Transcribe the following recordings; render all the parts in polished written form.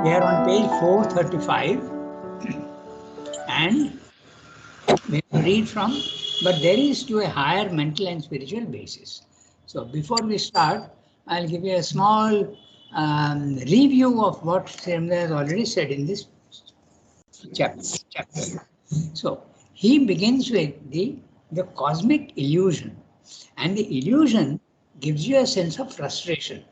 We are on page 435 and we will read from, but there is to a higher mental and spiritual basis. So before we start, I'll give you a small review of what Srimda has already said in this chapter. So he begins with the cosmic illusion, and the illusion gives you a sense of frustration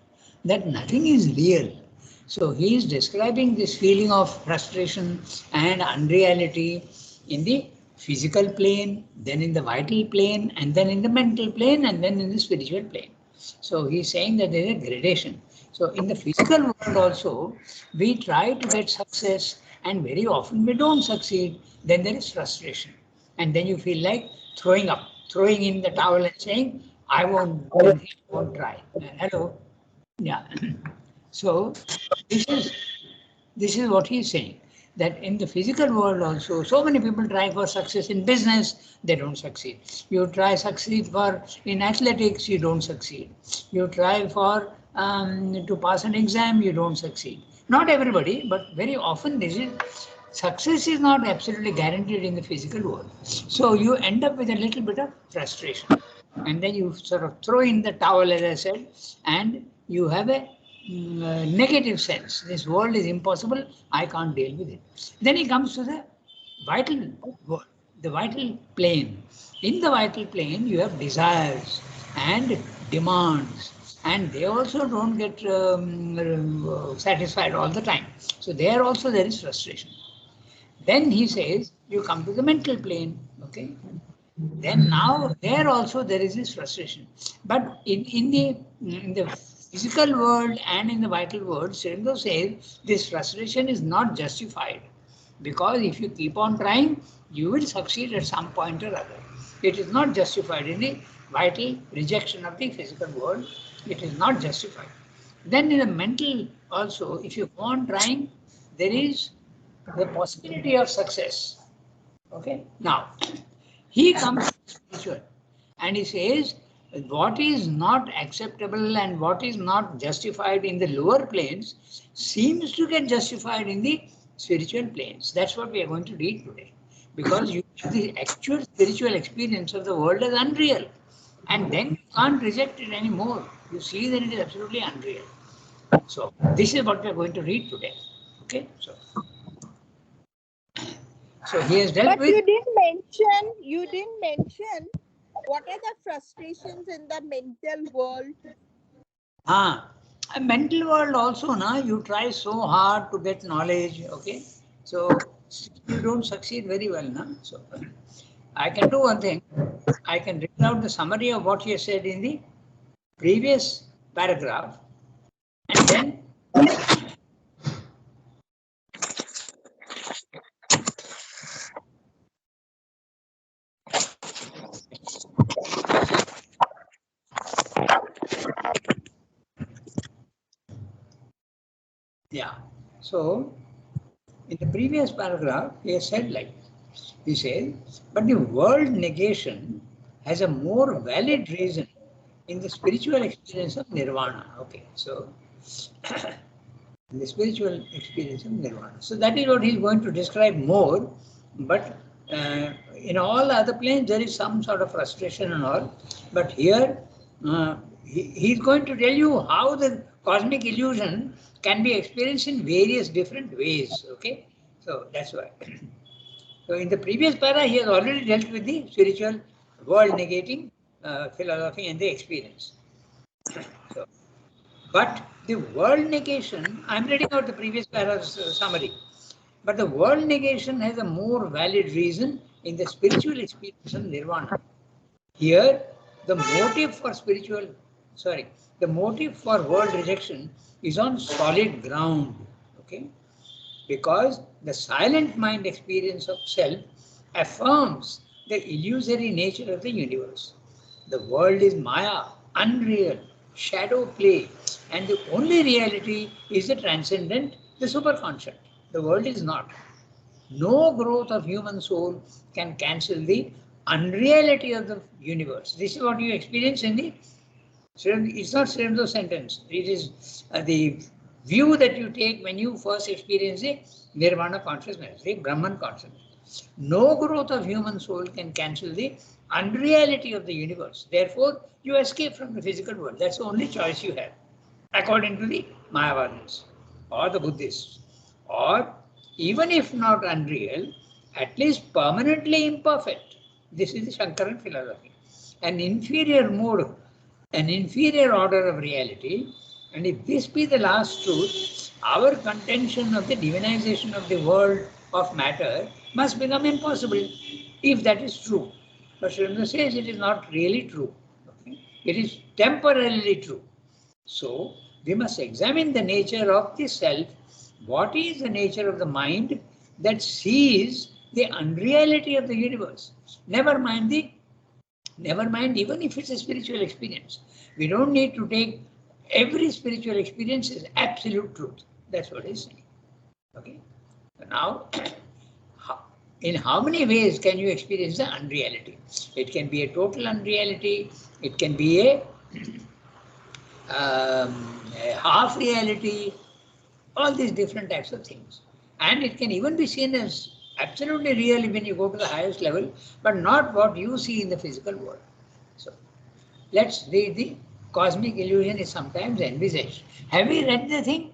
that nothing is real. So he is describing this feeling of frustration and unreality in the physical plane, then in the vital plane, and then in the mental plane, and then in the spiritual plane. So he's saying that there is a gradation. So in the physical world also, we try to get success and very often we don't succeed. Then there is frustration. And then you feel like throwing up, throwing in the towel and saying, I won't try. Hello. Yeah. So this is what he's saying, that in the physical world also, so many people try for success in business, they don't succeed. You try succeed for in athletics, you don't succeed. You try for to pass an exam, you don't succeed. Not everybody, but very often this is success is not absolutely guaranteed in the physical world. So you end up with a little bit of frustration, and then you sort of throw in the towel, as I said, and you have a negative sense. This world is impossible. I can't deal with it. Then he comes to the vital world, the vital plane. In the vital plane, you have desires and demands, and they also don't get satisfied all the time. So there also there is frustration. Then he says you come to the mental plane. Okay. Then now there also there is this frustration. But in the physical world and in the vital world, Srendo says this frustration is not justified, because if you keep on trying, you will succeed at some point or other. It is not justified in the vital rejection of the physical world. It is not justified. Then in the mental also, if you go on trying, there is the possibility of success. Okay. Now, he comes to spiritual and he says what is not acceptable and what is not justified in the lower planes seems to get justified in the spiritual planes. That's what we are going to read today. Because you have the actual spiritual experience of the world as unreal. And then you can't reject it anymore. You see that it is absolutely unreal. So this is what we are going to read today. Okay. So he has dealt But with. you didn't mention what are the frustrations in the mental world. A mental world also, na, you try so hard to get knowledge, okay? So you don't succeed very well, na? So I can do one thing. I can read out the summary of what he said in the previous paragraph, and then yeah. So in the previous paragraph, he has said like he says, but the world negation has a more valid reason in the spiritual experience of nirvana. Okay, so the spiritual experience of nirvana. So that is what he is going to describe more, but in all other planes there is some sort of frustration and all, but here he is going to tell you how the cosmic illusion can be experienced in various different ways. Okay, so that's why. So in the previous para, he has already dealt with the spiritual world negating philosophy and the experience. So, but the world negation, I'm reading out the previous para's summary, but the world negation has a more valid reason in the spiritual experience of nirvana. Here, the motive for the motive for world rejection is on solid ground. Okay, because the silent mind experience of self affirms the illusory nature of the universe. The world is Maya, unreal, shadow play, and the only reality is the transcendent, the superconscious. The world is not. No growth of human soul can cancel the unreality of the universe. This is what you experience in the. It's not Sremdo sentence. It is the view that you take when you first experience the Nirvana consciousness, the Brahman consciousness. No growth of human soul can cancel the unreality of the universe. Therefore, you escape from the physical world. That's the only choice you have, according to the Mayavadis or the Buddhists. Or even if not unreal, at least permanently imperfect. This is the Shankaran philosophy. An inferior mode, an inferior order of reality, and if this be the last truth, our contention of the divinization of the world of matter must become impossible if that is true. But Srimad says it is not really true. Okay? It is temporarily true. So we must examine the nature of the self. What is the nature of the mind that sees the unreality of the universe? Never mind even if it's a spiritual experience. We don't need to take every spiritual experience as absolute truth. That's what he's saying. Okay. Now, in how many ways can you experience the unreality? It can be a total unreality. It can be a half reality, all these different types of things. And it can even be seen as absolutely real when you go to the highest level, but not what you see in the physical world. So let's read the cosmic illusion is sometimes envisaged. Have we read the thing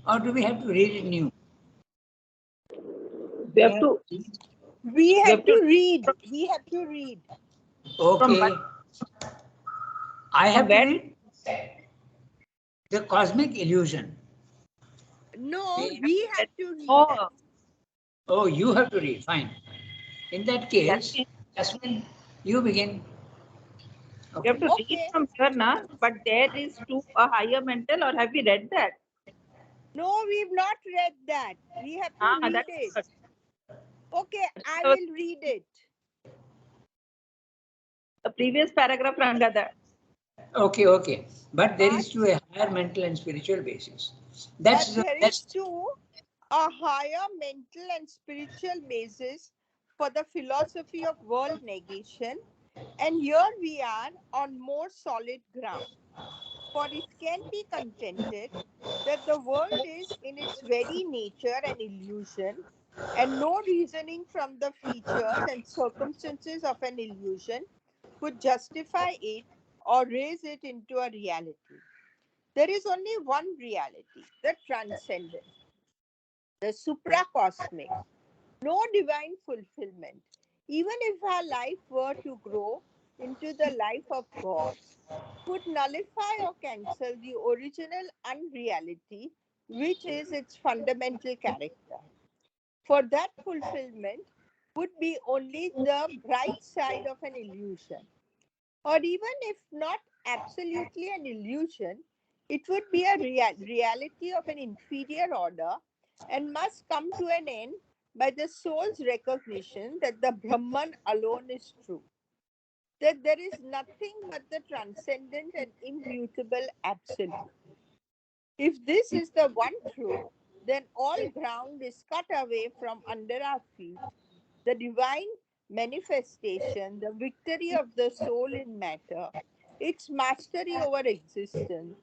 or do we have to read it new? We have to. We have to read. We have to read. Okay. I have to where? read the cosmic illusion. No, we have to read. Oh, you have to read. Fine. In that case, Yes. Jasmine, you begin. You have to read from here now, but there is to a higher mental, or have we read that? No, we've not read that. We have to read it. Good. Okay, I will read it. The previous paragraph, Rangada. Okay. But there is to a higher mental and spiritual basis. That's to a higher mental and spiritual basis for the philosophy of world negation. And here we are on more solid ground. For it can be contended that the world is in its very nature an illusion, and no reasoning from the features and circumstances of an illusion could justify it or raise it into a reality. There is only one reality, the transcendent, the supracosmic, no divine fulfillment. Even if our life were to grow into the life of God, could nullify or cancel the original unreality, which is its fundamental character. For that fulfillment would be only the bright side of an illusion. Or even if not absolutely an illusion, it would be a reality of an inferior order and must come to an end by the soul's recognition that the Brahman alone is true, that there is nothing but the transcendent and immutable absolute. If this is the one truth, then all ground is cut away from under our feet. The divine manifestation, the victory of the soul in matter, its mastery over existence,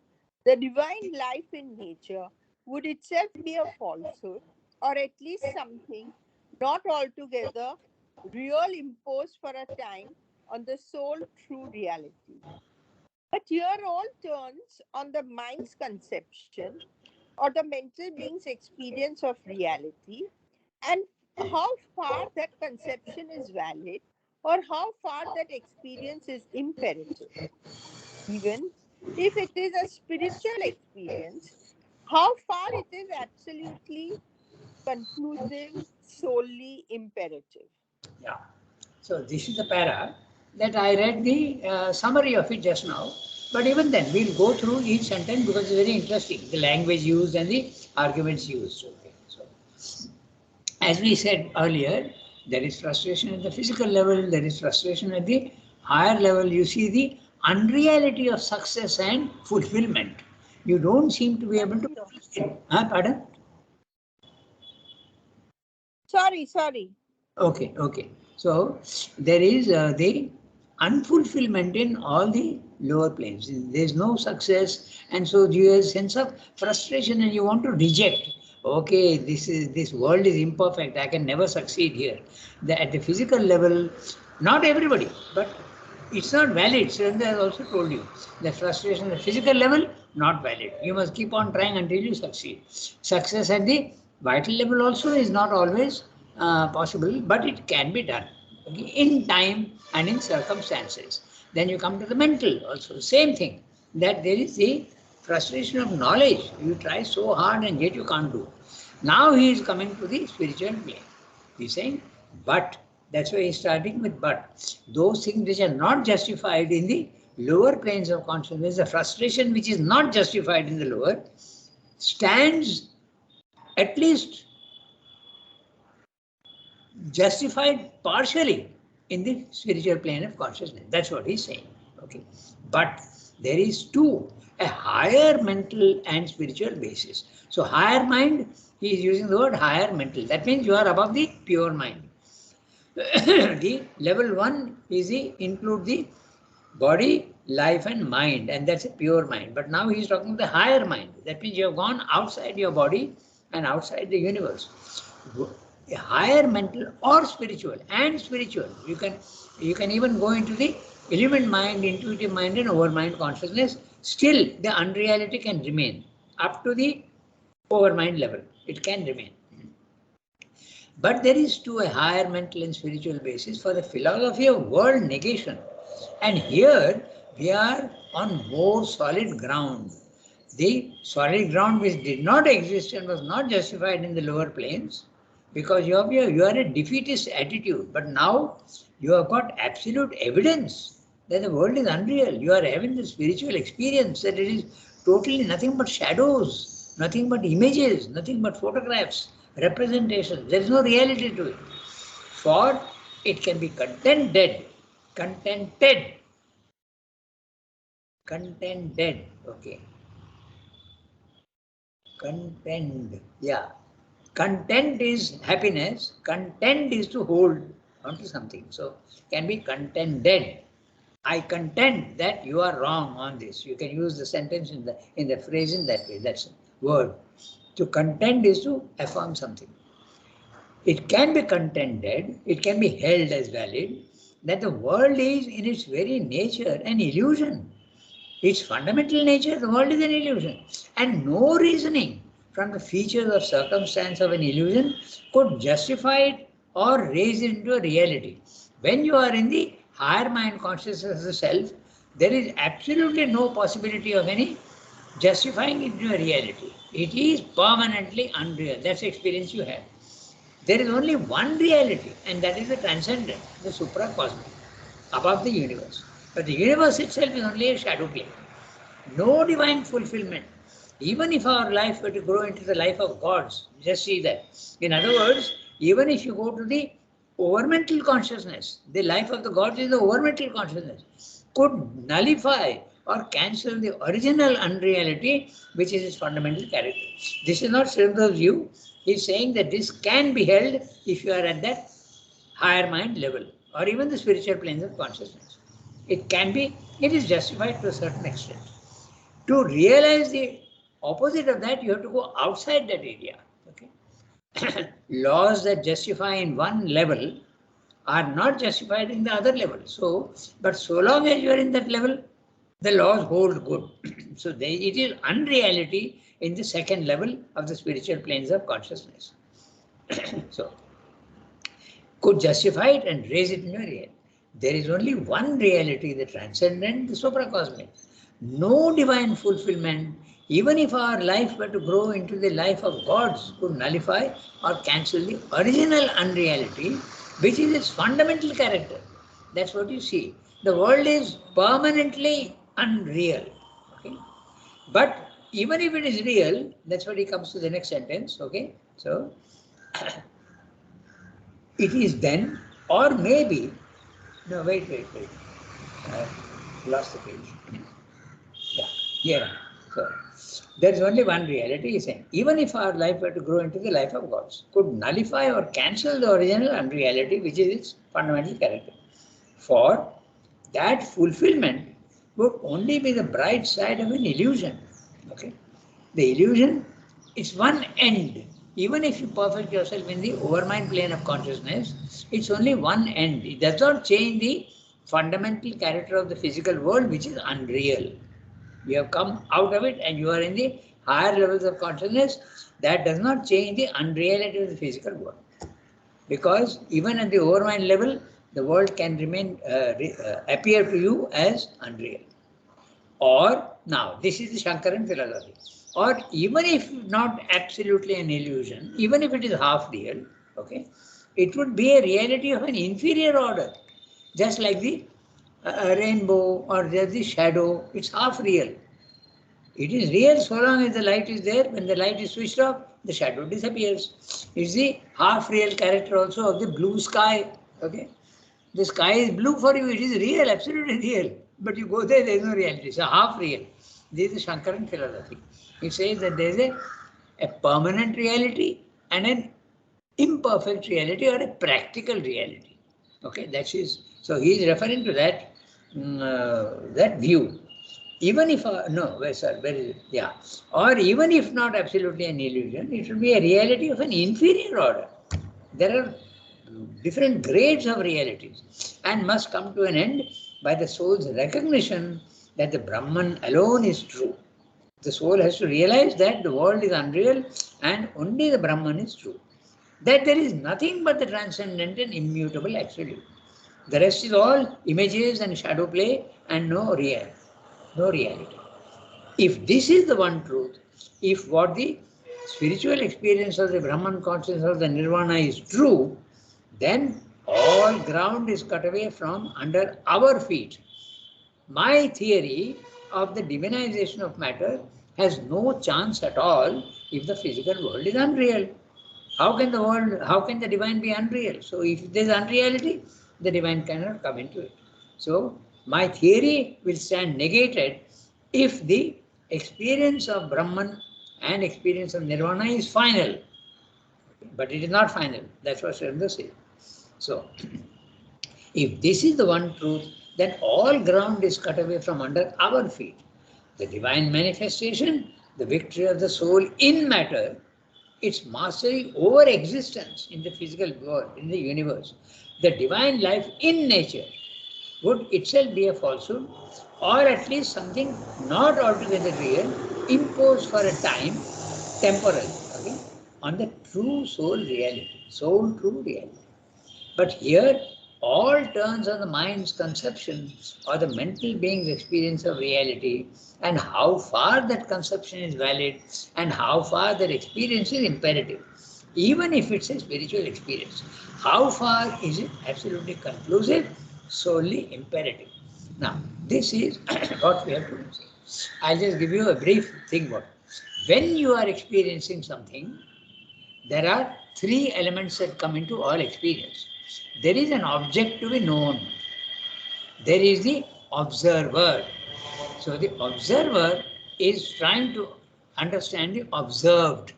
the divine life in nature would itself be a falsehood, or at least something not altogether real imposed for a time on the soul true reality. But here all turns on the mind's conception or the mental being's experience of reality, and how far that conception is valid or how far that experience is imperative. Even if it is a spiritual experience, how far it is absolutely conclusive, solely imperative. Yeah. So this is the para that I read the summary of it just now. But even then, we'll go through each sentence because it's very interesting. The language used and the arguments used. Okay. So, as we said earlier, there is frustration at the physical level. There is frustration at the higher level. You see the unreality of success and fulfillment. You don't seem to be able to. Pardon? Sorry. Okay. So there is the unfulfillment in all the lower planes. There's no success, and so you have a sense of frustration, and you want to reject. Okay, this world is imperfect. I can never succeed here. At the physical level, not everybody, but it's not valid. Surendra has also told you that frustration at the physical level, not valid. You must keep on trying until you succeed. Success at the vital level also is not always possible, but it can be done, okay, in time and in circumstances. Then you come to the mental also, same thing, that there is the frustration of knowledge. You try so hard and yet you can't do. Now he is coming to the spiritual plane. He's saying, but, that's why he's starting with but. Those things which are not justified in the lower planes of consciousness, the frustration which is not justified in the lower, stands at least justified partially in the spiritual plane of consciousness. That's what he's saying. Okay. But there is two, a higher mental and spiritual basis. So higher mind, he is using the word higher mental. That means you are above the pure mind. The level 1 is include the body, life and mind, and that's a pure mind. But now he is talking the higher mind. That means you have gone outside your body and outside the universe. A higher mental or spiritual, and spiritual. You can even go into the illumined mind, intuitive mind and overmind consciousness. Still the unreality can remain up to the overmind level. It can remain. But there is to a higher mental and spiritual basis for the philosophy of world negation. And here we are on more solid ground. The solid ground which did not exist and was not justified in the lower planes, because you are a defeatist attitude. But now you have got absolute evidence that the world is unreal. You are having the spiritual experience that it is totally nothing but shadows, nothing but images, nothing but photographs, representations. There is no reality to it. For it can be contented, okay. Content, yeah. Content is happiness, content is to hold onto something. So can be contented. I contend that you are wrong on this. You can use the sentence in the phrase in that way. That's a word. To contend is to affirm something. It can be contended, it can be held as valid, that the world is in its very nature an illusion. Its fundamental nature, the world is an illusion. And no reasoning from the features or circumstance of an illusion could justify it or raise it into a reality. When you are in the higher mind consciousness of the self, there is absolutely no possibility of any justifying it into a reality. It is permanently unreal. That's the experience you have. There is only one reality, and that is the transcendent, the supracosmic, above the universe. But the universe itself is only a shadow plane. No divine fulfillment. Even if our life were to grow into the life of gods, just see that. In other words, even if you go to the overmental consciousness, the life of the gods is the overmental consciousness, could nullify or cancel the original unreality, which is its fundamental character. This is not Srinivas's view. He is saying that this can be held if you are at that higher mind level, or even the spiritual planes of consciousness. It can be, it is justified to a certain extent. To realize the opposite of that, you have to go outside that area. Okay? Laws that justify in one level are not justified in the other level. So, but so long as you are in that level, the laws hold good. So it is unreality in the second level of the spiritual planes of consciousness. So, could justify it and raise it into reality. There is only one reality, the transcendent, the supracosmic. No divine fulfillment, even if our life were to grow into the life of gods, could nullify or cancel the original unreality, which is its fundamental character. That's what you see. The world is permanently unreal. Okay? But even if it is real, that's what he comes to the next sentence. Okay? So, it is then, or maybe, no, wait. I lost the page. Yeah, here. So, there is only one reality, he's saying. Even if our life were to grow into the life of gods, could nullify or cancel the original unreality, which is its fundamental character. For that fulfillment would only be the bright side of an illusion. Okay? The illusion is one end. Even if you perfect yourself in the overmind plane of consciousness, it's only one end. It does not change the fundamental character of the physical world, which is unreal. You have come out of it and you are in the higher levels of consciousness. That does not change the unreality of the physical world. Because even at the overmind level, the world can remain appear to you as unreal. Or now, this is the Shankaran philosophy. Or even if not absolutely an illusion, even if it is half real, okay, it would be a reality of an inferior order, just like the rainbow or just the shadow. It's half real. It is real so long as the light is there. When the light is switched off, the shadow disappears. It's the half real character also of the blue sky. Okay, the sky is blue for you. It is real, absolutely real. But you go there is no reality. It's a half real. This is the Shankaran philosophy. It says that there is a permanent reality and an imperfect reality or a practical reality. Okay, that is, so he is referring to that that view. Even if no, where sir, where is it? Yeah, or even if not absolutely an illusion, it will be a reality of an inferior order. There are different grades of realities and must come to an end by the soul's recognition that the Brahman alone is true. The soul has to realize that the world is unreal and only the Brahman is true. That there is nothing but the transcendent and immutable absolute. The rest is all images and shadow play and no reality. If this is the one truth, if what the spiritual experience of the Brahman consciousness of the Nirvana is true, then all ground is cut away from under our feet. My theory of the divinization of matter has no chance at all if the physical world is unreal. How can the divine be unreal? So if there is unreality, the divine cannot come into it. So my theory will stand negated if the experience of Brahman and experience of Nirvana is final. But it is not final. That's what Sri Aurobindo says. So if this is the one truth, then all ground is cut away from under our feet. The divine manifestation, the victory of the soul in matter, its mastery over existence in the physical world, in the universe, the divine life in nature would itself be a falsehood, or at least something not altogether real, imposed for a time, temporal, okay, on the true soul reality, soul true reality. But here, all turns on the mind's conception or the mental being's experience of reality and how far that conception is valid and how far that experience is imperative. Even if it's a spiritual experience, how far is it absolutely conclusive, solely imperative? Now, this is what we have to say. I'll just give you a brief thing. When you are experiencing something, there are three elements that come into all experience. There is an object to be known. There is the observer. So the observer is trying to understand the observed,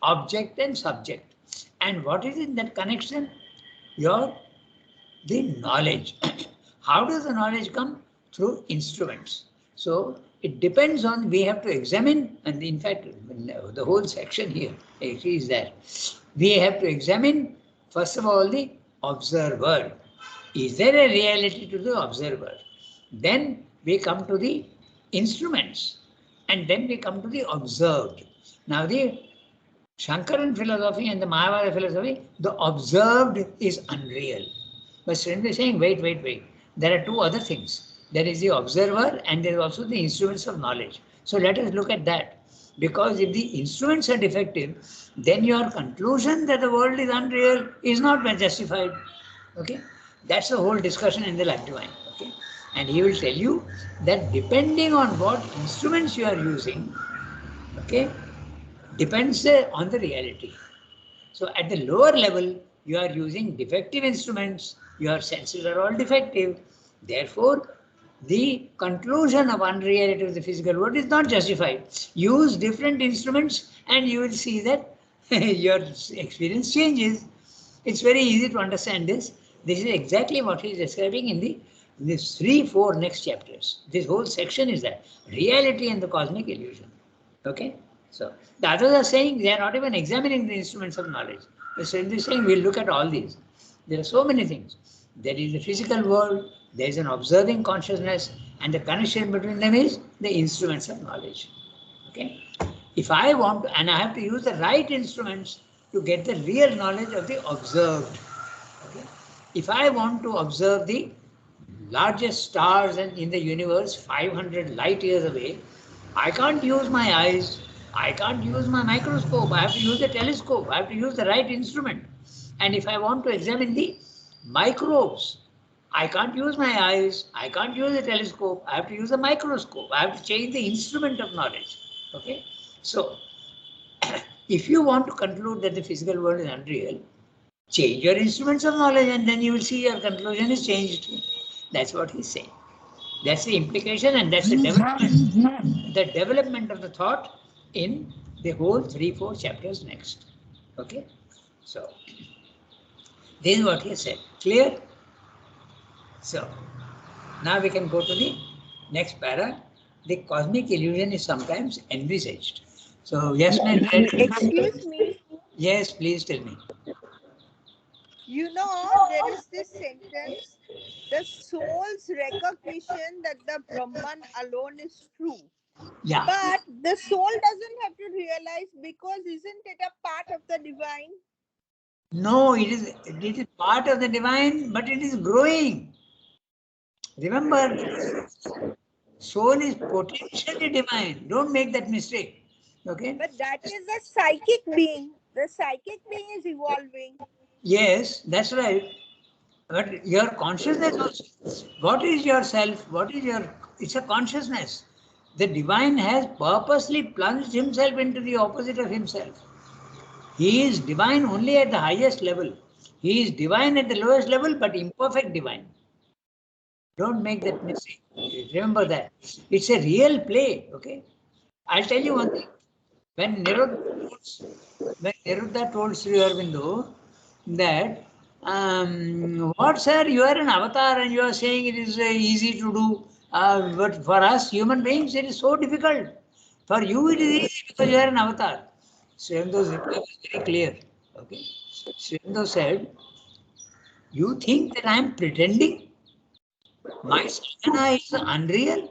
object and subject. And what is in that connection? The knowledge. How does the knowledge come? Through instruments. So it depends on, we have to examine, and in fact, the whole section here is that we have to examine, first of all, the observer. Is there a reality to the observer? Then we come to the instruments, and then we come to the observed. Now the Shankaran philosophy and the Mayavada philosophy, the observed is unreal. But Sri Aurobindo is saying, wait. There are two other things. There is the observer and there is also the instruments of knowledge. So let us look at that. Because if the instruments are defective, then your conclusion that the world is unreal is not well justified. Okay? That's the whole discussion in the Life Divine. Okay? And he will tell you that depending on what instruments you are using, okay, depends on the reality. So at the lower level, you are using defective instruments, your senses are all defective. Therefore, the conclusion of unreality of the physical world is not justified. Use different instruments and you will see that your experience changes. It's very easy to understand this. This is exactly what he is describing in the In these 3-4 next chapters, this whole section is that reality and the cosmic illusion. Okay? So the others are saying they are not even examining the instruments of knowledge. They're saying we'll look at all these. There are so many things. There is the physical world, there is an observing consciousness, and the connection between them is the instruments of knowledge. Okay? If I want to, and I have to use the right instruments to get the real knowledge of the observed. Okay? If I want to observe the largest stars in the universe 500 light years away, I can't use my eyes, I can't use my microscope, I have to use a telescope, I have to use the right instrument. And if I want to examine the microbes, I can't use my eyes, I can't use a telescope, I have to use a microscope, I have to change the instrument of knowledge. Okay? So, if you want to conclude that the physical world is unreal, change your instruments of knowledge and then you will see your conclusion is changed. That's what he's saying. That's the implication and that's the development of the thought in the whole 3-4 chapters next. Okay? So, this is what he said. Clear? So, now we can go to the next para. The cosmic illusion is sometimes envisaged. So, yes, ma'am. Excuse me. Yes, please tell me. You know, there is this sentence, the soul's recognition that the Brahman alone is true. Yeah. But the soul doesn't have to realize because isn't it a part of the divine? No, it is part of the divine, but it is growing. Remember, soul is potentially divine. Don't make that mistake. Okay? But that is a psychic being. The psychic being is evolving. Yes, that's right. But your consciousness also. What is yourself? What is your... It's a consciousness. The divine has purposely plunged himself into the opposite of himself. He is divine only at the highest level. He is divine at the lowest level, but imperfect divine. Don't make that mistake. Remember that. It's a real play, okay? I'll tell you one thing. When Niruddha told Sri Aurobindo that, what sir, you are an avatar and you are saying it is easy to do, but for us human beings it is so difficult. For you it is easy because you are an avatar. Sri Aurobindo's reply was very clear. Okay? Sri Aurobindo said, you think that I am pretending? My sadhana is unreal?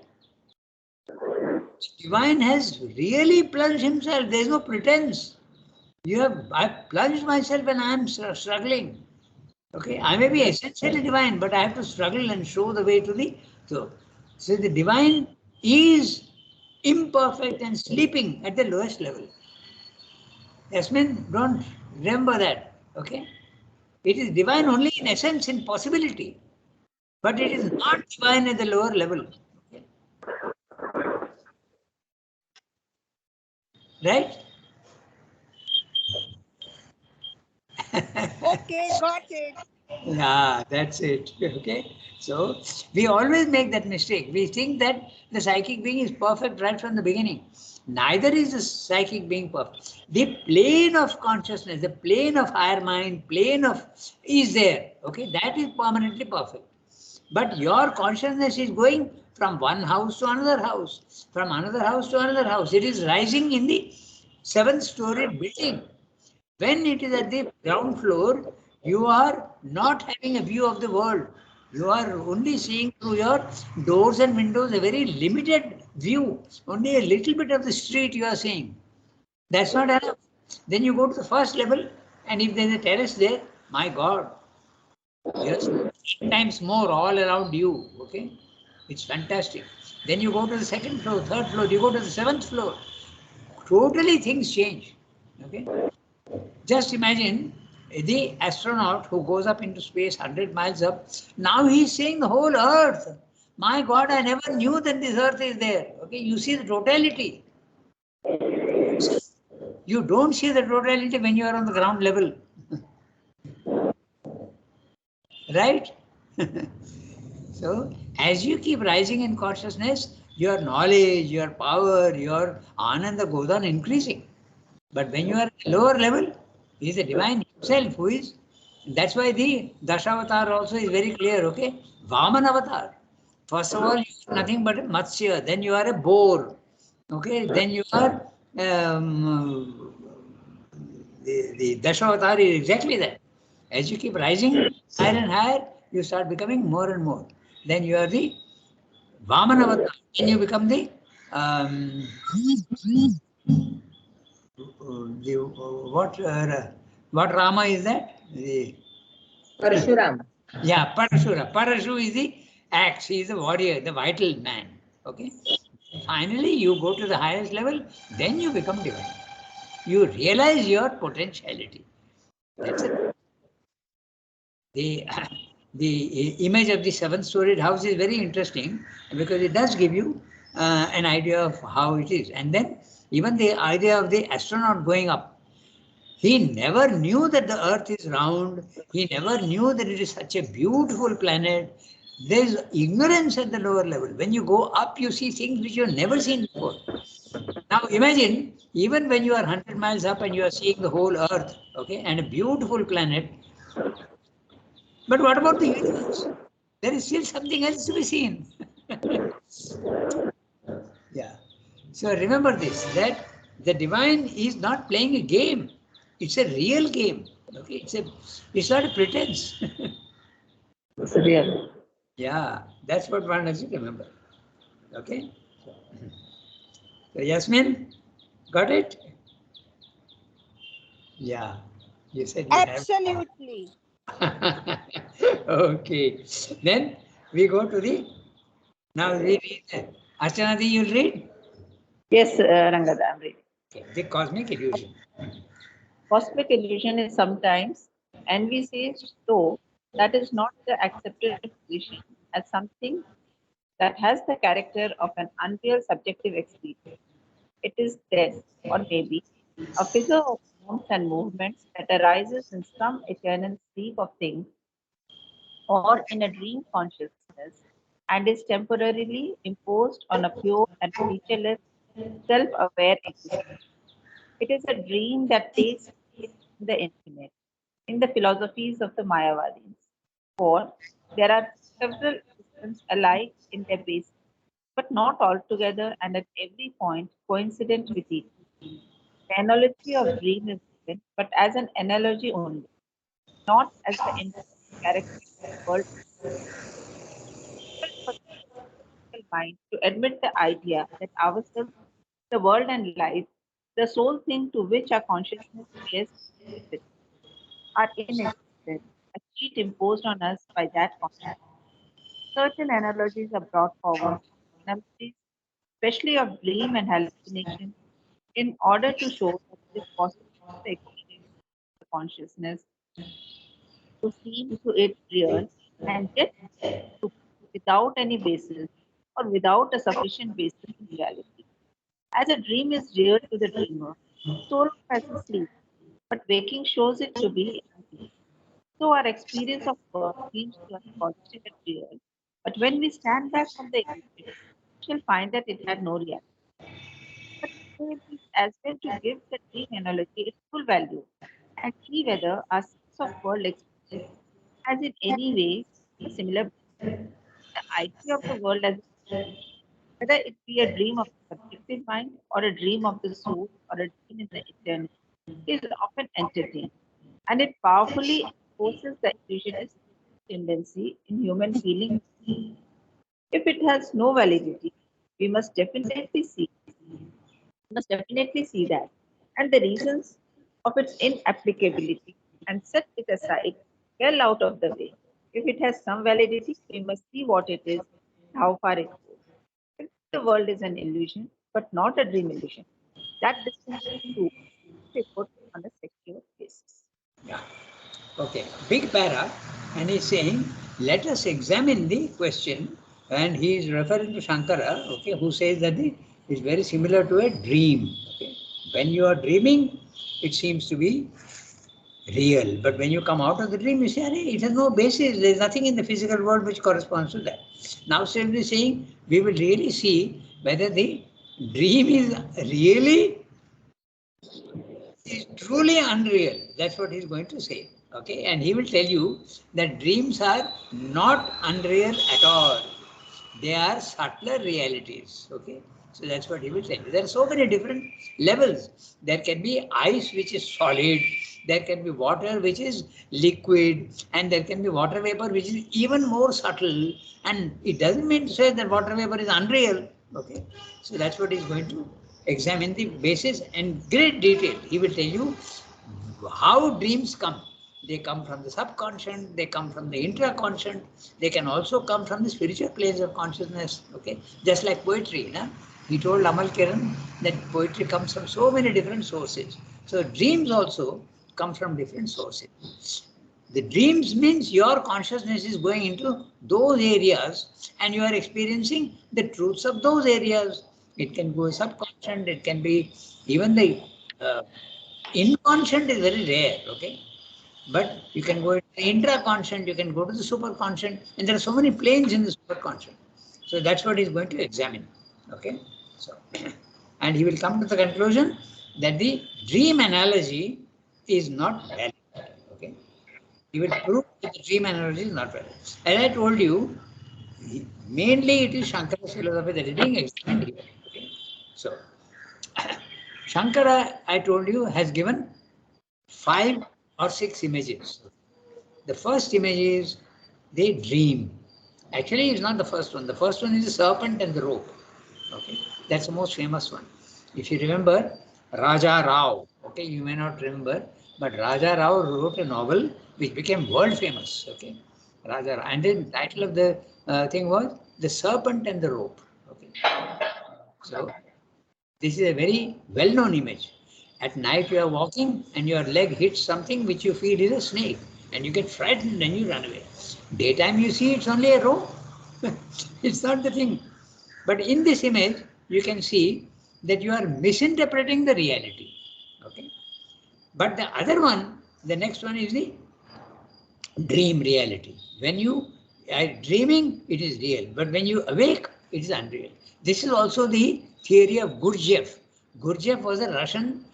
The divine has really plunged himself. There is no pretense. I've plunged myself and I am struggling. Okay, I may be essentially divine, but I have to struggle and show the way to the... So the divine is imperfect and sleeping at the lowest level. Yasmin, don't remember that. Okay? It is divine only in essence, in possibility. But it is not divine at the lower level. Okay? Right? Okay, got it. Yeah, that's it. Okay. So we always make that mistake. We think that the psychic being is perfect right from the beginning. Neither is the psychic being perfect. The plane of consciousness, the plane of higher mind, plane of is there. Okay, that is permanently perfect. But your consciousness is going from one house to another house, from another house to another house. It is rising in the 7th-story building. When it is at the ground floor, you are not having a view of the world. You are only seeing through your doors and windows a very limited view. Only a little bit of the street you are seeing. That's not enough. Then you go to the first level, and if there is a terrace there, my God, there's 10 times more all around you. Okay, it's fantastic. Then you go to the 2nd floor, 3rd floor, you go to the 7th floor. Totally things change. Okay. Just imagine the astronaut who goes up into space 100 miles up. Now he's seeing the whole earth. My God, I never knew that this earth is there. Okay, you see the totality. You don't see the totality when you are on the ground level. Right? So, as you keep rising in consciousness, your knowledge, your power, your ananda goes on increasing. But when you are at the lower level, it is the divine himself who is. That's why the Dashavatar also is very clear, okay? Vaman avatar. First of all, you are nothing but a Matsya, then you are a boar, okay, then you are the Dashavatara is exactly that. As you keep rising higher and higher, you start becoming more and more. Then you are the Vamanavatar, then you become the what Rama is that? The Parshuram. Yeah, Parashura. Parashu is the axe, he is the warrior, the vital man. Okay. Finally, you go to the highest level, then you become divine. You realize your potentiality. That's it. The, the image of the seven-storied house is very interesting because it does give you an idea of how it is. And then even the idea of the astronaut going up. He never knew that the earth is round. He never knew that it is such a beautiful planet. There is ignorance at the lower level. When you go up, you see things which you have never seen before. Now imagine, even when you are 100 miles up and you are seeing the whole earth, okay, and a beautiful planet. But what about the universe? There is still something else to be seen. Yeah. So remember this, that the divine is not playing a game. It's a real game. Okay, it's not a pretense. It's real. Yeah, that's what one has to remember. Okay. So Yasmin, got it? Yeah. You said you Absolutely. have. Okay. Then we go to the. Now we read. Archanadi, you'll read. Yes, Rangada, I'm reading. Okay. The cosmic illusion. Cosmic illusion is sometimes, and we say so, that is not the accepted position as something that has the character of an unreal subjective experience. It is then, or maybe, a figure of forms and movements that arises in some eternal sleep of things or in a dream consciousness and is temporarily imposed on a pure and featureless, self aware existence. It is a dream that takes place in the infinite, in the philosophies of the Mayavadis. For there are several systems alike in their basis, but not altogether and at every point coincident with each. The analogy of dream is given, but as an analogy only, not as the entire character of the world. For the mind to admit the idea that ourselves, the world and life, the sole thing to which our consciousness bears witness, are inexistent, a cheat imposed on us by that consciousness. Certain analogies are brought forward, analogies, especially of dream and hallucination, in order to show that it is possible for the experience of the consciousness to seem to it real and yet to without any basis or without a sufficient basis in reality. As a dream is real to the dreamer, so long as he sleeps, but waking shows it to be unreal. So our experience of work seems to us positive and real, but when we stand back from the illusion, we shall find that it had no reality. But it is as well to give the dream analogy its full value and see whether our sense of world experience has in any way a similar the idea of the world as a dream, whether it be a dream of the subjective mind or a dream of the soul or a dream in the eternal, is often entertained, and it powerfully enforces the illusionist tendency in human feeling. If it has no validity, we must definitely see that, and the reasons of its inapplicability, and set it aside well out of the way. If it has some validity, we must see what it is, how far it goes. If the world is an illusion, but not a dream illusion, that distinction too be put on a secure basis. Yeah. Okay. Big para, and he's saying, let us examine the question, and he is referring to Shankara, okay, who says that it's very similar to a dream. Okay. When you are dreaming, it seems to be real, but when you come out of the dream, you say, it has no basis. There is nothing in the physical world which corresponds to that. Now, simply saying, we will really see whether the dream is truly unreal. That's what he's going to say. Okay, and he will tell you that dreams are not unreal at all. they are subtler realities. Okay, so that's what he will tell you. There are so many different levels. There can be ice which is solid, there can be water which is liquid, and there can be water vapor which is even more subtle. And it doesn't mean to say that water vapor is unreal. Okay, so that's what he's going to examine the basis in great detail. He will tell you how dreams come. They come from the subconscious, they come from the intraconscious, they can also come from the spiritual planes of consciousness. Okay, just like poetry. Na? He told Amal Kiran that poetry comes from so many different sources. So dreams also come from different sources. The dreams means your consciousness is going into those areas and you are experiencing the truths of those areas. It can go subconscious, it can be even the inconscient is very rare, okay? But you can go into the intraconscious, you can go to the superconscious, and there are so many planes in the superconscious. So that's what he's going to examine, okay? So, and he will come to the conclusion that the dream analogy is not valid, okay? He will prove that the dream analogy is not valid. As I told you, mainly it is Shankara's philosophy that is being examined here, okay? So, Shankara, I told you, has given 5 or 6 images. The first image is the dream. Actually, it's not the first one. The first one is the serpent and the rope. Okay, that's the most famous one. If you remember, Raja Rao. Okay, you may not remember, but Raja Rao wrote a novel which became world famous. Okay, Raja Rao, and the title of the thing was The Serpent and the Rope. Okay, so this is a very well-known image. At night you are walking and your leg hits something which you feel is a snake and you get frightened and you run away. Daytime you see it's only a rope. It's not the thing. But in this image you can see that you are misinterpreting the reality. Okay. But the other one, the next one is the dream reality. When you are dreaming, it is real. But when you awake, it is unreal. This is also the theory of Gurdjieff. Gurdjieff was a Russian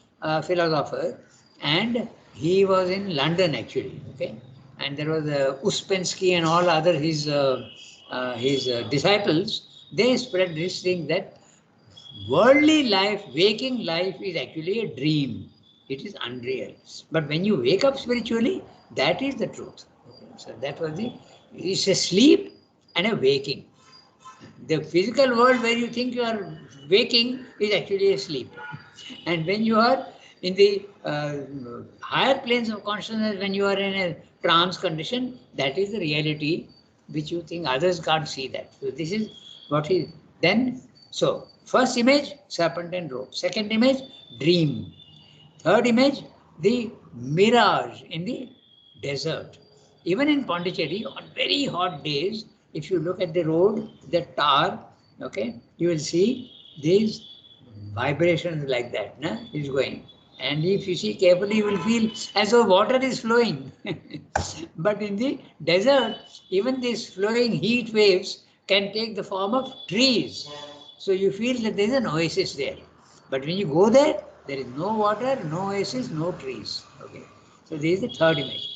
philosopher, and he was in London actually. Okay, and there was Uspensky and all other his disciples. They spread this thing that worldly life, waking life is actually a dream. It is unreal. But when you wake up spiritually, that is the truth. Okay. So that was it's a sleep and a waking. The physical world where you think you are waking is actually a sleep. And when you are in the higher planes of consciousness, when you are in a trance condition, that is the reality which you think others can't see that. So this is what is then. So first image, serpent and rope. Second image, dream. Third image, the mirage in the desert. Even in Pondicherry, on very hot days, if you look at the road, the tar, okay, you will see these vibrations like that, na, is going. And if you see carefully, you will feel as though water is flowing. But in the desert, even these flowing heat waves can take the form of trees. So you feel that there is an oasis there. But when you go there, there is no water, no oasis, no trees. Okay. So this is the third image.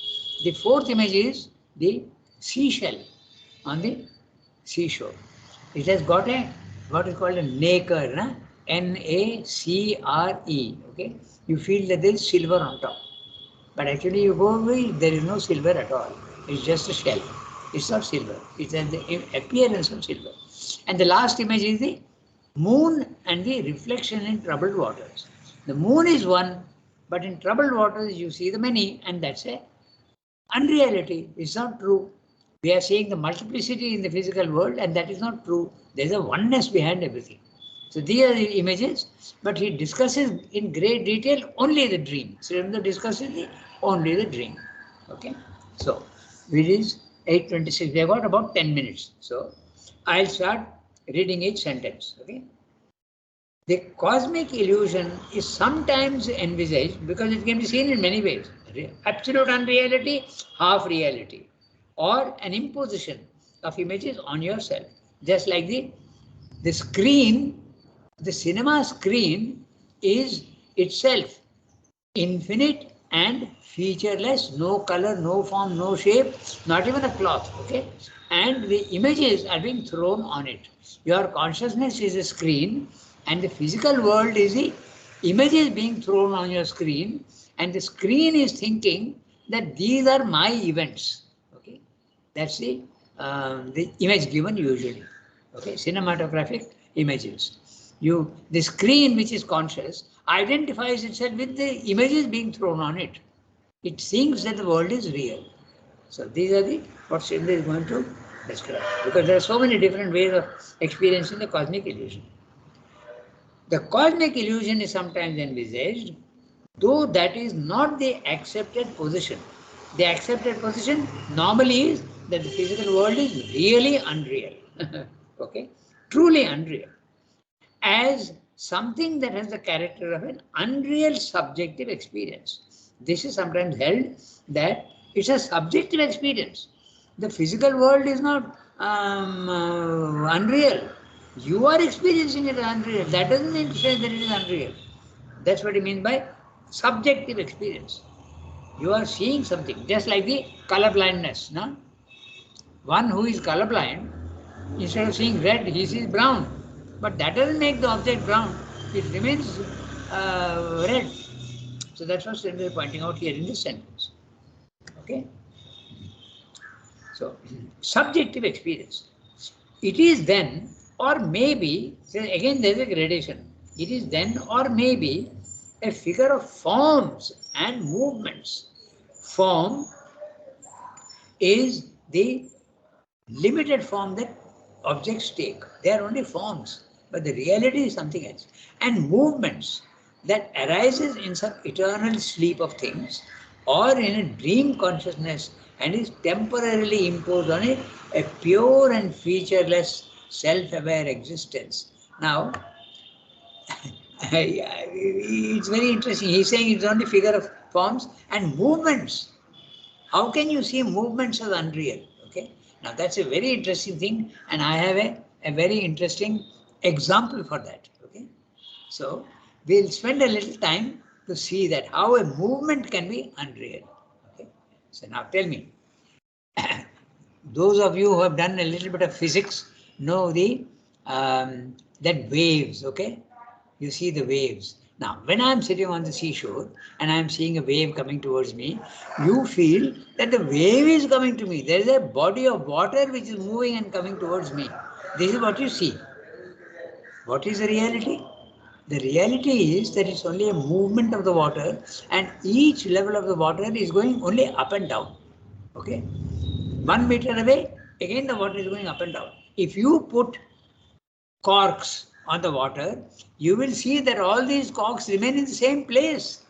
The fourth image is the seashell on the seashore. It has got a what is called a nacre, na? N-A-C-R-E. Okay. You feel that there is silver on top. But actually you go away, there is no silver at all. It's just a shell. It's not silver. It has the appearance of silver. And the last image is the moon and the reflection in troubled waters. The moon is one, but in troubled waters you see the many, and that's a unreality. It's not true. We are seeing the multiplicity in the physical world, and that is not true. There's a oneness behind everything. So these are the images, but he discusses in great detail only the dream. Srinath discusses only the dream. Okay. So it is 8:26. We have got about 10 minutes. So I'll start reading each sentence. Okay. The cosmic illusion is sometimes envisaged because it can be seen in many ways. Absolute unreality, half reality, or an imposition of images on yourself. Just like the screen, the cinema screen is itself infinite and featureless, no color, no form, no shape, not even a cloth, okay? And the images are being thrown on it. Your consciousness is a screen, and the physical world is the images being thrown on your screen, and the screen is thinking that these are my events, okay? That's the image given usually, okay? Cinematographic images. The screen, which is conscious, identifies itself with the images being thrown on it. It thinks that the world is real. So these are what Sridhar is going to describe, because there are so many different ways of experiencing the cosmic illusion. The cosmic illusion is sometimes envisaged, though that is not the accepted position. The accepted position normally is that the physical world is really unreal, okay, truly unreal, as something that has the character of an unreal subjective experience. This is sometimes held that it's a subjective experience. The physical world is not unreal. You are experiencing it as unreal. That doesn't mean to say that it is unreal. That's what it means by subjective experience. You are seeing something, just like the color blindness. No? One who is colorblind, instead of seeing red, he sees brown. But that doesn't make the object brown. It remains red. So that's what Sridhar is pointing out here in this sentence. Okay? So, subjective experience. It is then or maybe, again there is a gradation. It is then or maybe a figure of forms and movements. Form is the limited form that objects take. They are only forms, but the reality is something else. And movements that arises in some eternal sleep of things or in a dream consciousness and is temporarily imposed on it, a pure and featureless self-aware existence. Now, it's very interesting. He's saying it's only figure of forms and movements. How can you see movements as unreal? Okay. Now that's a very interesting thing, and I have a very interesting example for that. Okay. So we'll spend a little time to see that how a movement can be unreal. Okay. So now tell me, those of you who have done a little bit of physics know the that waves. Okay. You see the waves. Now, when I'm sitting on the seashore and I'm seeing a wave coming towards me, you feel that the wave is coming to me. There is a body of water which is moving and coming towards me. This is what you see. What is the reality? The reality is that it's only a movement of the water, and each level of the water is going only up and down. Okay? 1 meter away, again the water is going up and down. If you put corks on the water, you will see that all these corks remain in the same place.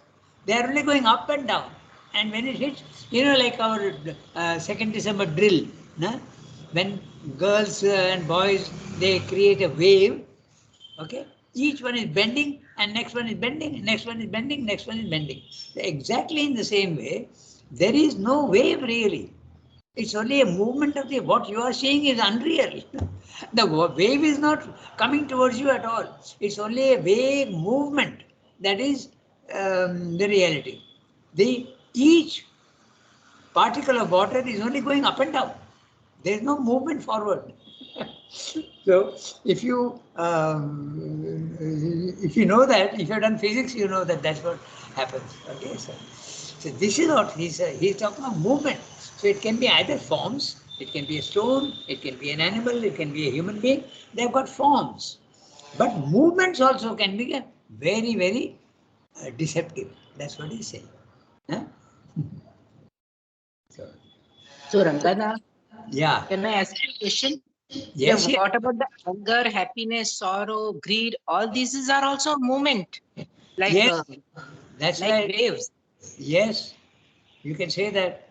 They are only going up and down. And when it hits, like our 2nd December drill, no? When girls and boys, they create a wave, okay? Each one is bending, and next one is bending, next one is bending, next one is bending. Exactly in the same way, there is no wave really. It's only a movement of what you are seeing is unreal. The wave is not coming towards you at all. It's only a vague movement that is the reality. Each particle of water is only going up and down. There is no movement forward. So if you know that, if you have done physics, you know that that's what happens. Okay, so this is what he's talking about movement. So it can be either forms, it can be a stone, it can be an animal, it can be a human being. They've got forms. But movements also can be very, very deceptive. That's what he's saying. Huh? So Rangana, yeah. Can I ask you a question? Yes. Yeah, what about the anger, happiness, sorrow, greed? All these are also movement, like yes, that's like right. waves. Yes, you can say that.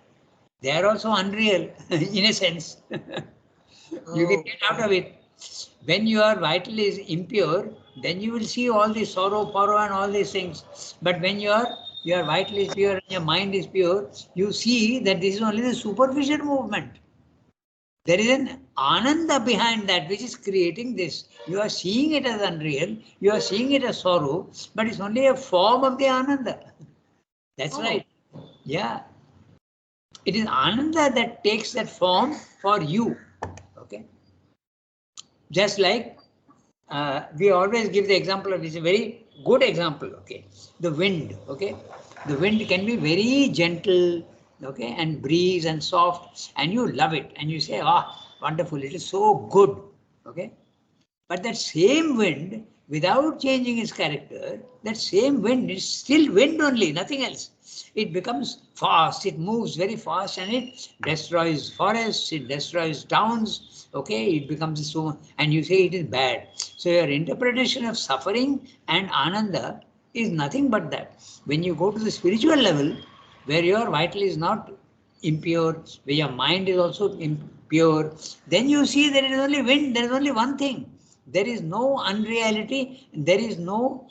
They are also unreal in a sense. You can get out of it. When your vital is impure, then you will see all this sorrow, porrow, and all these things. But when your vital is pure and your mind is pure, you see that this is only the superficial movement. There is an ananda behind that which is creating this. You are seeing it as unreal, you are seeing it as sorrow, but it's only a form of the ananda. That's right. Yeah. It is Ananda that takes that form for you. Okay. Just like we always give the example of, it's a very good example. Okay. The wind. Okay. The wind can be very gentle. Okay. And breeze and soft. And you love it. And you say, ah, wonderful. It is so good. Okay. But that same wind, without changing its character, that same wind is still wind only, nothing else. It becomes fast, it moves very fast, and it destroys forests, it destroys towns, okay, it becomes so, and you say it is bad. So your interpretation of suffering and Ananda is nothing but that. When you go to the spiritual level, where your vital is not impure, where your mind is also impure, then you see there is only wind, there is only one thing. There is no unreality, there is no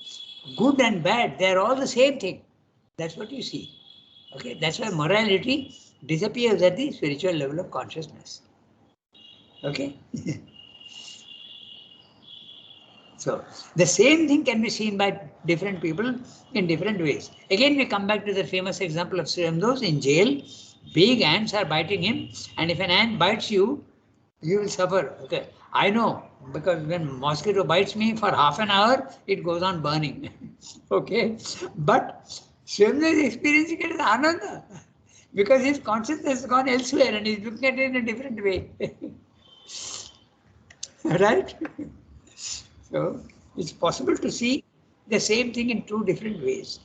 good and bad, they are all the same thing. That's what you see. Okay, that's why morality disappears at the spiritual level of consciousness. Okay. So the same thing can be seen by different people in different ways. Again, we come back to the famous example of Sri Aurobindo in jail. Big ants are biting him, and if an ant bites you, you will suffer. Okay, I know, because when mosquito bites me for half an hour, it goes on burning. Okay, but Sri Aurobindo is experiencing it as Ananda, because his consciousness has gone elsewhere and he's looking at it in a different way. Right? So it's possible to see the same thing in two different ways.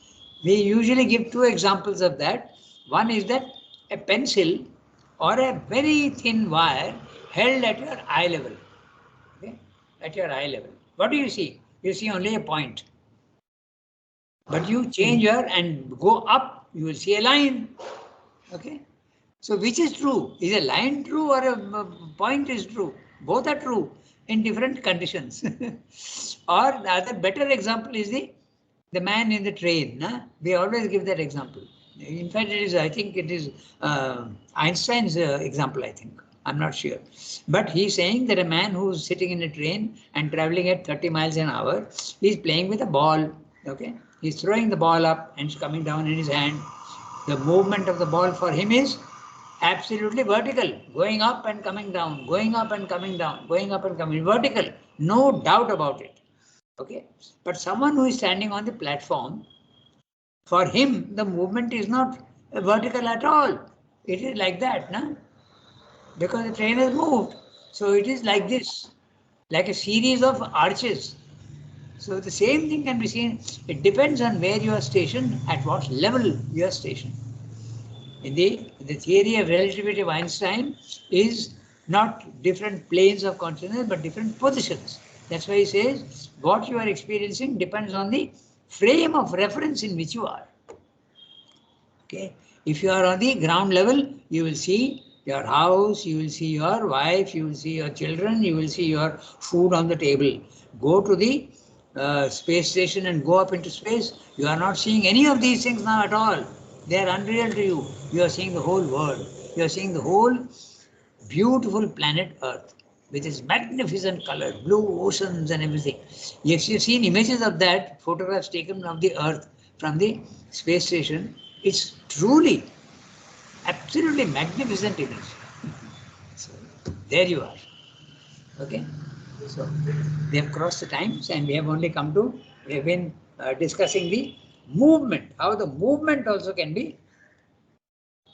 We usually give two examples of that. One is that a pencil or a very thin wire held at your eye level. Okay? At your eye level. What do you see? You see only a point. But you change your and go up, you will see a line. Okay? So which is true? Is a line true or a point is true? Both are true in different conditions. Or the other better example is the man in the train. Nah? We always give that example. In fact, it is, I think it is Einstein's example, I think. I'm not sure. But he's saying that a man who's sitting in a train and traveling at 30 miles an hour, he's playing with a ball. Okay? He's throwing the ball up and it's coming down in his hand. The movement of the ball for him is absolutely vertical, going up and coming down, going up and coming down, going up and coming, vertical, no doubt about it. Okay, but someone who is standing on the platform, for him the movement is not vertical at all. It is like that, no? Because the train has moved. So it is like this, like a series of arches. So the same thing can be seen. It depends on where you are stationed, at what level you are stationed. In the theory of relativity of Einstein is not different planes of consciousness, but different positions. That's why he says what you are experiencing depends on the frame of reference in which you are. Okay. If you are on the ground level, you will see your house, you will see your wife, you will see your children, you will see your food on the table. Go to the space station and go up into space. You are not seeing any of these things now at all. They are unreal to you. You are seeing the whole world. You are seeing the whole beautiful planet Earth with its magnificent color, blue oceans and everything. If you've seen images of that, photographs taken of the Earth from the space station, it's truly, absolutely magnificent image. So there you are. Okay. So we have crossed the times and we have only come to, we have been discussing the movement, how the movement also can be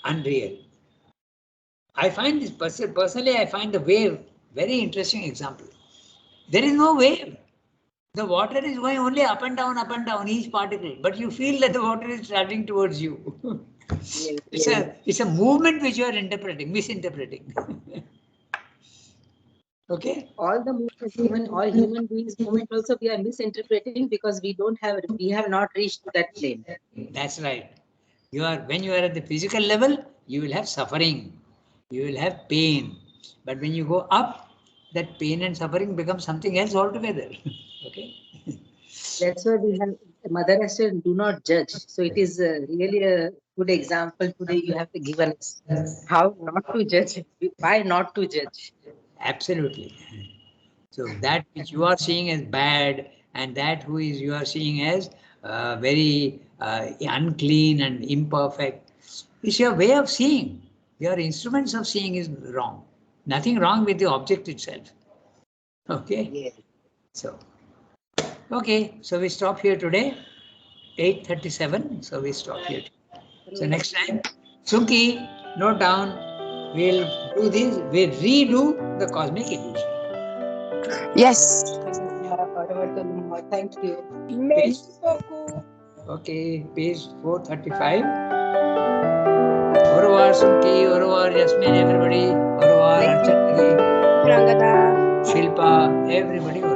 unreal. I find this personally, I find the wave very interesting example. There is no wave. The water is going only up and down, each particle, but you feel that the water is traveling towards you. It's a movement which you are interpreting, misinterpreting. Okay. All the movement, even all human beings movement also we are misinterpreting because we have not reached to that plane. That's right. When you are at the physical level, you will have suffering, you will have pain. But when you go up, that pain and suffering becomes something else altogether. Okay. That's why we have Mother has said, do not judge. So it is really a good example today. You have to give us how not to judge, why not to judge. Absolutely. So that which you are seeing as bad and that you are seeing as very unclean and imperfect, It's your way of seeing. Your instruments of seeing is wrong. Nothing wrong with the object itself. Okay? Yes. So, okay, so we stop here today. 8:37, so we stop here. So next time, Sunki, note down, we'll do this, we'll redo the cosmic illusion. Yes. Thank you. Merci beaucoup. Okay, page 435. Au revoir, Sunki, au revoir, Jasmine, everybody. Au revoir, Thank you. Archana, Rangada. Shilpa, everybody.